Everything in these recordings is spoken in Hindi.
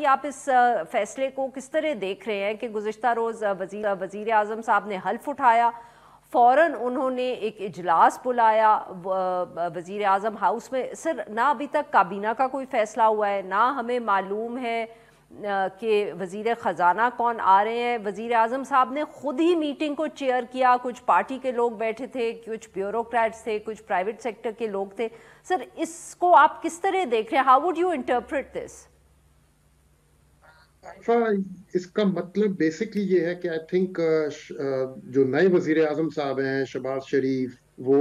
कि आप इस फैसले को किस तरह देख रहे हैं कि गुज़िश्ता रोज़ वज़ीर आज़म साहब ने हल्फ उठाया, फ़ौरन उन्होंने एक इजलास बुलाया वज़ीर आज़म हाउस में। सर, ना अभी तक काबीना का कोई फ़ैसला हुआ है, ना हमें मालूम है कि वज़ीर ख़जाना कौन आ रहे हैं। वज़ीर आज़म साहब ने ख़ुद ही मीटिंग को चेयर किया, कुछ पार्टी के लोग बैठे थे, कुछ ब्यूरोक्रेट्स थे, कुछ प्राइवेट सेक्टर के लोग थे। सर, इसको आप किस तरह देख रहे हैं? How would you interpret this? इसका मतलब बेसिकली ये है कि आई थिंक जो नए वजीर आजम साहब हैं शहबाज शरीफ, वो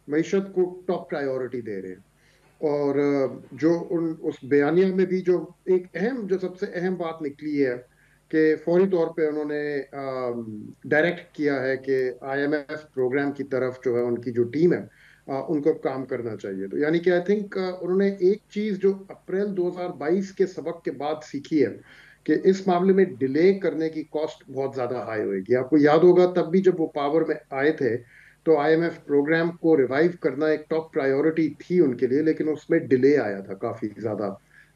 मईशत को टॉप प्रायोरिटी दे रहे हैं। और जो उस बयानिया में भी जो एक अहम, जो सबसे अहम बात निकली है कि फौरी तौर पे उन्होंने डायरेक्ट किया है कि आईएमएफ प्रोग्राम की तरफ जो है उनकी जो टीम है उनको काम करना चाहिए। तो यानी कि आई थिंक उन्होंने एक चीज जो अप्रैल 2022 के सबक के बाद सीखी है कि इस मामले में डिले करने की कॉस्ट बहुत ज्यादा हाई होगी। आपको याद होगा तब भी जब वो पावर में आए थे तो आईएमएफ प्रोग्राम को रिवाइव करना एक टॉप प्रायोरिटी थी उनके लिए, लेकिन उसमें डिले आया था काफी ज्यादा।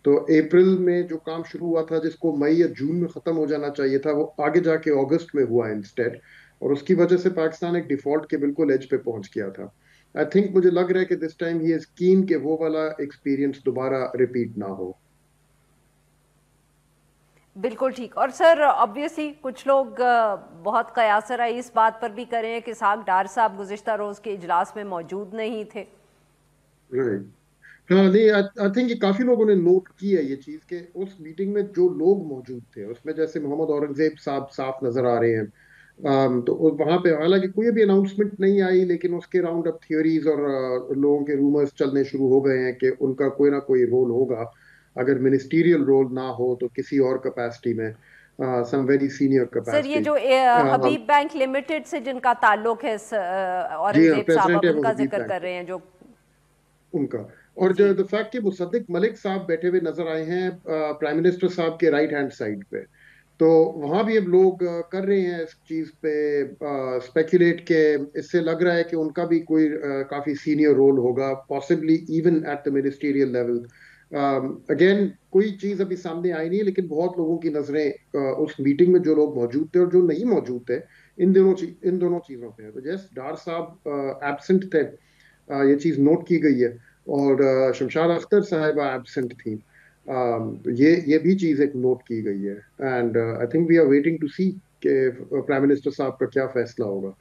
तो अप्रैल में जो काम शुरू हुआ था जिसको मई या जून में खत्म हो जाना चाहिए था, वो आगे जाके अगस्त में हुआ इंस्टेड। और उसकी वजह से पाकिस्तान एक डिफॉल्ट के बिल्कुल एज पे पहुंच गया था। आई थिंक मुझे लग रहा है कि this time he is keen के वो वाला एक्सपीरियंस दोबारा रिपीट ना हो। बिल्कुल ठीक। और सर, ऑब्वियसली कुछ लोग बहुत कयासरा इस बात पर भी कर रहे हैं कि साग डार साहब गुज़िश्ता रोज़ के इजलास में मौजूद नहीं थे। राइट। हाँ, नहीं, आई थिंक ये काफी लोगों ने नोट की है ये चीज कि उस मीटिंग में जो लोग मौजूद थे उसमें जैसे मोहम्मद औरंगजेब साहब साफ नजर आ रहे हैं। तो वहां पे हालांकि कोई भी अनाउंसमेंट नहीं आई, लेकिन उसके राउंड अप थियोरीज और लोगों के रूमर्स चलने शुरू हो गए हैं कि उनका कोई ना कोई रोल होगा। अगर मिनिस्टीरियल रोल ना हो तो किसी और कैपेसिटी में, सम वेरी सीनियर सर, ये कैपेसिटी। जो हबीब बैंक लिमिटेड से जिनका ताल्लुक है, जी हाँ, औरंगजेब साहब, प्रेसिडेंट अब है वो उनका हबीब जिक्र कर बैंक, रहे हैं जो। उनका। और जी। जो द फैक्ट कि मुसद्दिक मलिक साहब बैठे हुए नजर आए हैं प्राइम मिनिस्टर साहब के राइट हैंड साइड पे, तो वहां भी अब लोग कर रहे हैं इस चीज पे स्पेकुलेट के इससे लग रहा है कि उनका भी कोई काफी सीनियर रोल होगा, possibly even at the ministerial level. Again कोई चीज अभी सामने आई नहीं है, लेकिन बहुत लोगों की नजरें उस मीटिंग में जो लोग मौजूद थे और जो नहीं मौजूद थे इन दोनों चीजों पे है। तो जैस डार साहब एब्सेंट थे, ये चीज नोट की गई है। और शमशाद अख्तर साहिबा एब्सेंट थी। तो ये भी चीज एक नोट की गई है। And I think we are waiting to see कि प्राइम मिनिस्टर साहब का क्या फैसला होगा।